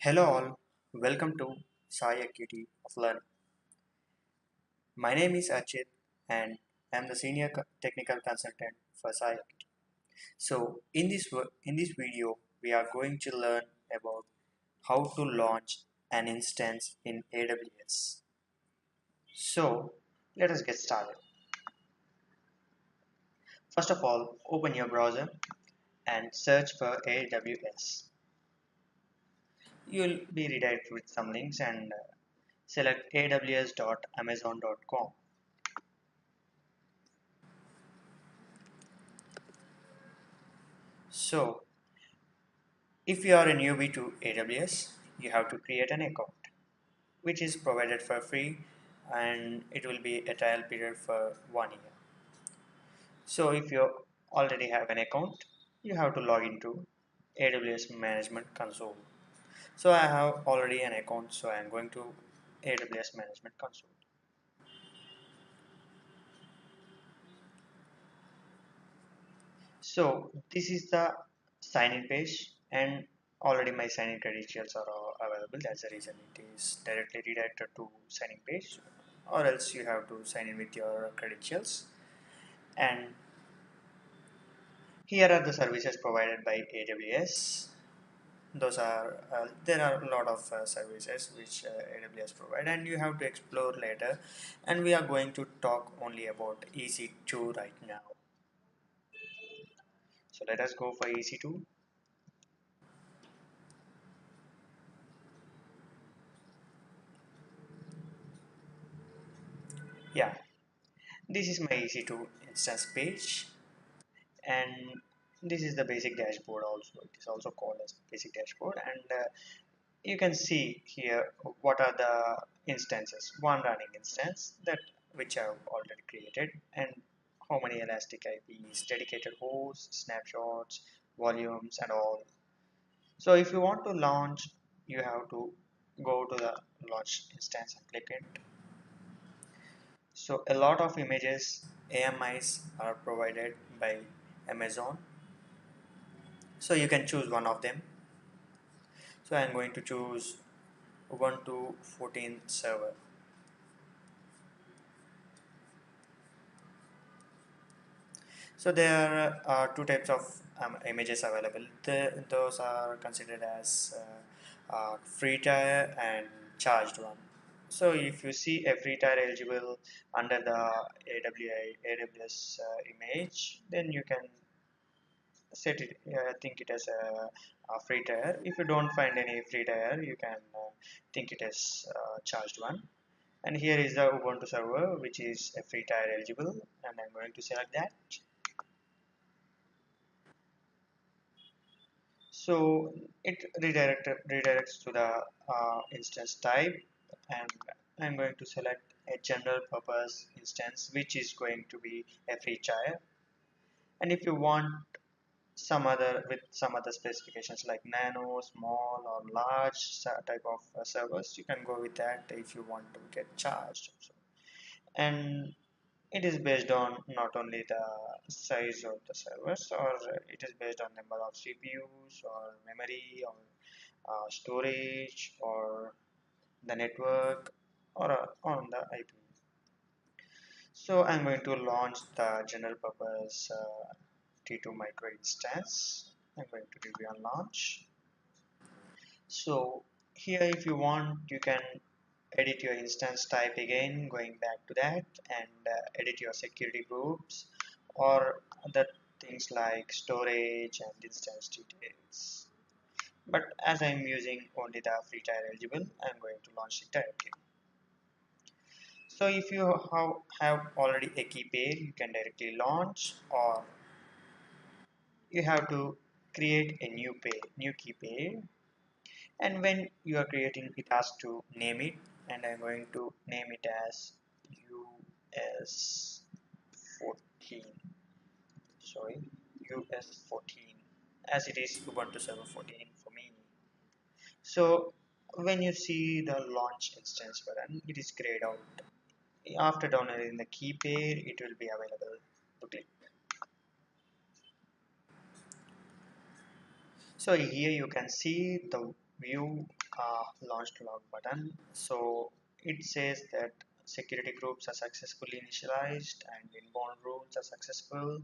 Hello all, welcome to Sai Acuity of Learning. My name is Achit and I am the senior technical consultant for Sai Acuity. So in this video we are going to learn about how to launch an instance in AWS. So let us get started. First of all, open your browser and search for AWS. You'll be redirected with some links and select aws.amazon.com. So if you are a newbie to AWS, you have to create an account, which is provided for free and it will be a trial period for 1 year. So if you already have an account, you have to log into AWS Management Console. So I have already an account, so I am going to AWS Management Console. So this is the sign-in page and already my sign-in credentials are available. That's the reason it is directly redirected to sign-in page, or else you have to sign in with your credentials. And here are the services provided by AWS. Those are there are a lot of services which AWS provide, and you have to explore later. And we are going to talk only about EC2 right now. So let us go for EC2. Yeah, this is my EC2 instance page, and this is the basic dashboard also. It is also called as basic dashboard, and you can see here what are the instances. One running instance that which I've already created, and how many elastic IPs, dedicated hosts, snapshots, volumes, and all. So if you want to launch, you have to go to the launch instance and click it. So a lot of images AMIs are provided by Amazon. So you can choose one of them. So I'm going to choose Ubuntu 14 server. So there are two types of images available. Those are considered as free tier and charged one. So if you see a free tier eligible under the AWS image, then you can set it, think it as a free tier. If you don't find any free tier, you can think it as charged one. And here is the Ubuntu server, which is a free tier eligible, and I'm going to select that. So it redirects to the instance type, and I'm going to select a general purpose instance, which is going to be a free tier. And if you want some other specifications like nano, small, or large type of servers, you can go with that if you want to get charged. And it is based on not only the size of the servers, or it is based on number of CPUs or memory or storage or the network or on the IP. So I'm going to launch the general purpose T2 micro instance. I'm going to review and launch. So here if you want, you can edit your instance type again, going back to that, and edit your security groups or other things like storage and instance details. But as I'm using only the free tier eligible, I'm going to launch it directly. So if you have already a key pair, you can directly launch, or you have to create a new key pair. And when you are creating, it asks to name it, and I'm going to name it as US14. Sorry, US14, as it is Ubuntu Server 14 for me. So when you see the launch instance button, it is grayed out. After downloading the key pair, it will be available to click. So here you can see the view launched log button. So it says that security groups are successfully initialized and inbound rules are successful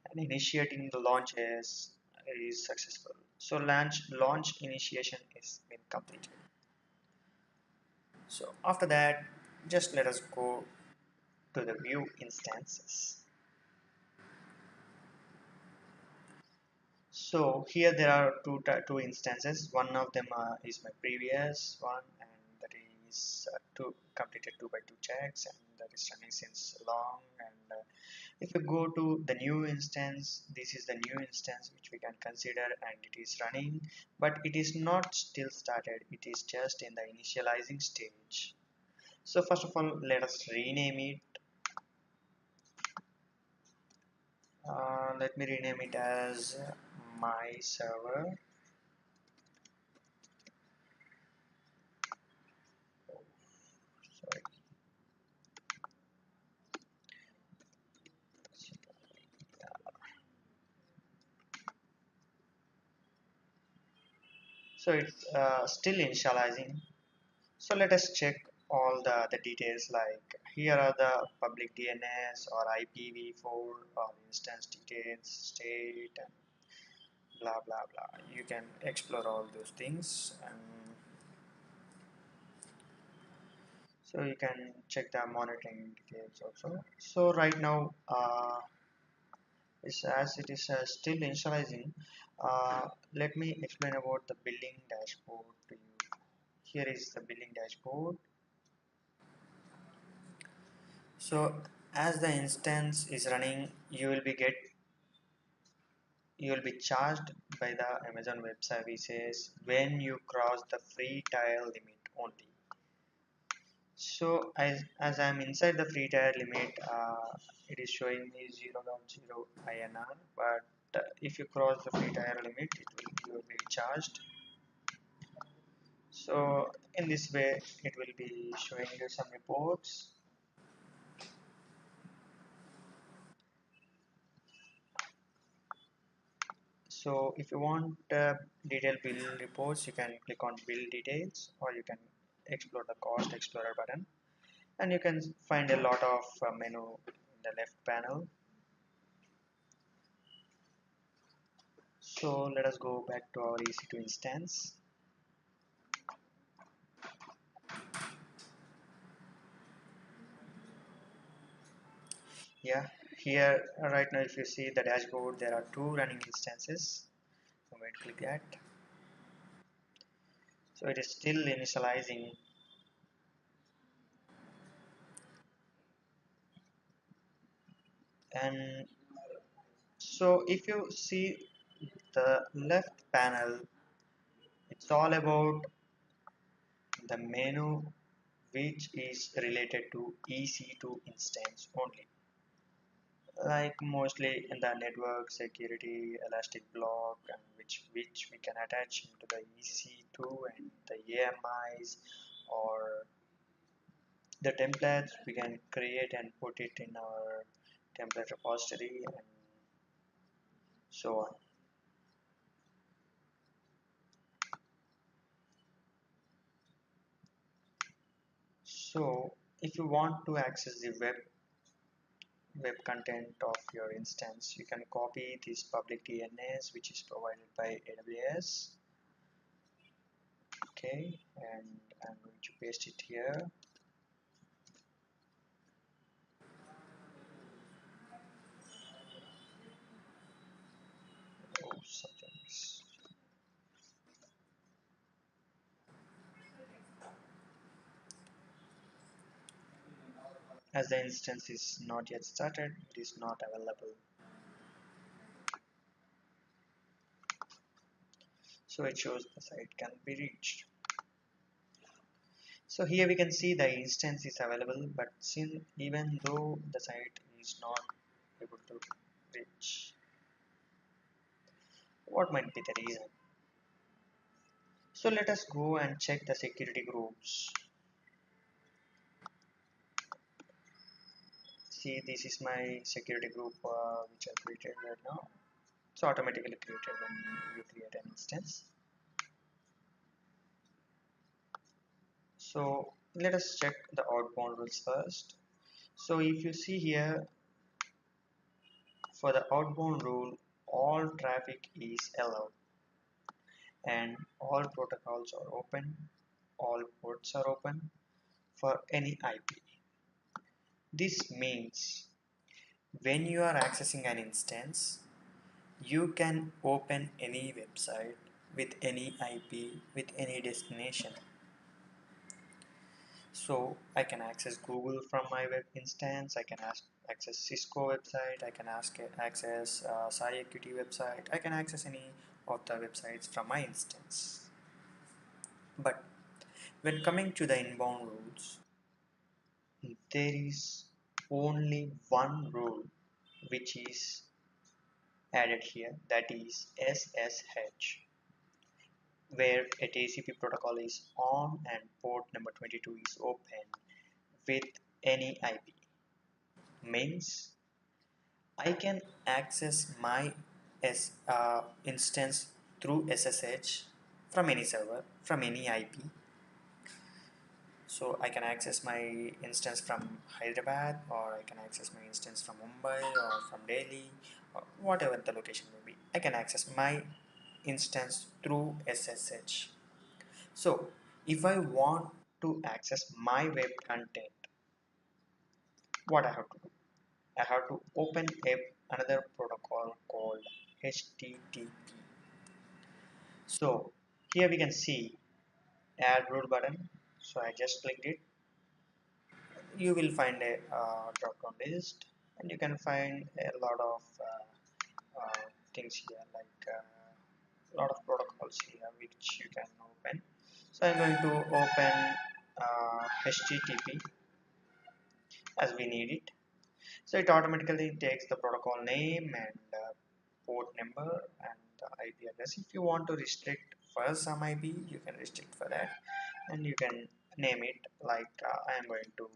and initiating the launches is successful. So launch initiation is been completed. So after that, just let us go to the view instances. So here there are two instances. One of them is my previous one, and that is completed 2 by 2 checks, and that is running since long. And if you go to the new instance, this is the new instance which we can consider, and it is running, but it is not still started. It is just in the initializing stage. So first of all, let us rename it. Let me rename it as my server. Sorry. So it's still initializing. So let us check all the details, like here are the public DNS or IPv4 or instance details, state, and blah blah blah. You can explore all those things, and so you can check the monitoring details also. So right now, as it is still initializing, let me explain about the building dashboard to you. Here is the building dashboard. So as the instance is running, you will be charged by the Amazon Web Services when you cross the free tier limit only. So as I'm inside the free tier limit, it is showing me 0.0 INR, but if you cross the free tier limit, you will be charged. So in this way, it will be showing you some reports. So if you want detailed bill reports, you can click on bill details, or you can explore the cost explorer button, and you can find a lot of menu in the left panel. So let us go back to our EC2 instance. Yeah, here right now if you see the dashboard, there are two running instances. I'm going to click that. So it is still initializing. And so if you see the left panel, it's all about the menu which is related to EC2 instance only, like mostly in the network security elastic block, and which we can attach into the EC2, and the AMIs or the templates we can create and put it in our template repository and so on. So if you want to access the web content of your instance, you can copy this public DNS which is provided by AWS. Okay, and I'm going to paste it here. Oh, something's as the instance is not yet started, it is not available. So it shows the site can be reached. So here we can see the instance is available, but even though the site is not able to reach, what might be the reason? So let us go and check the security groups. See, this is my security group which I created right now. It's automatically created when you create an instance. So let us check the outbound rules first. So if you see here, for the outbound rule, all traffic is allowed and all protocols are open, all ports are open for any IP. This means when you are accessing an instance, you can open any website with any IP with any destination. So I can access Google from my web instance, I can access Cisco website, I can access SciEquity website, I can access any of the websites from my instance. But when coming to the inbound rules, there is only one rule which is added here, that is SSH, where a TCP protocol is on and port number 22 is open with any IP. Means I can access my instance through SSH from any server, from any IP. So I can access my instance from Hyderabad, or I can access my instance from Mumbai or from Delhi, or whatever the location may be. I can access my instance through SSH. So if I want to access my web content, what I have to do? I have to open another protocol called HTTP. So here we can see add rule button. So I just clicked it. You will find a drop down list and you can find a lot of things here, like a lot of protocols here which you can open. So I'm going to open HTTP as we need it. So it automatically takes the protocol name and port number and the IP address. If you want to restrict for some IP, you can restrict for that, and you can name it like I am going to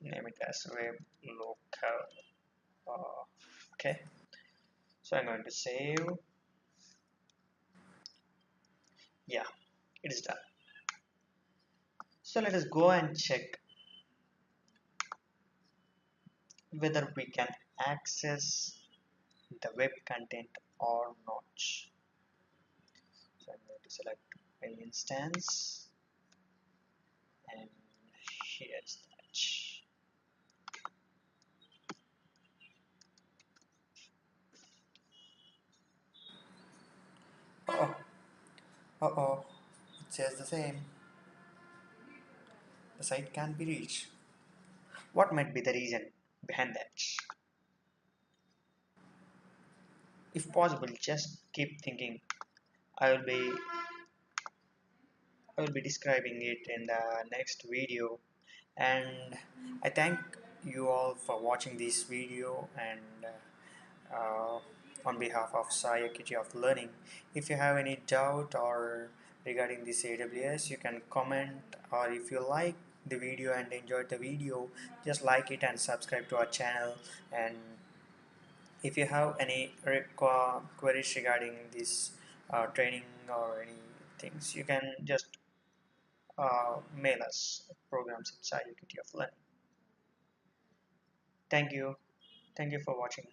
name it as web local. Okay, so I'm going to save. Yeah, it is done. So let us go and check whether we can access the web content or not. So I'm going to select an instance and here's that. Oh, oh, it says the same. The site can't be reached. What might be the reason behind that? If possible, just keep thinking. I will be I will be describing it in the next video, and I thank you all for watching this video, and on behalf of Sai Akiti of Learning, if you have any doubt or regarding this AWS, you can comment, or if you like the video and enjoyed the video, just like it and subscribe to our channel. And if you have any queries regarding this training or any things, you can just mail us programs at Sai Akiti of Learning. Thank you. Thank you for watching.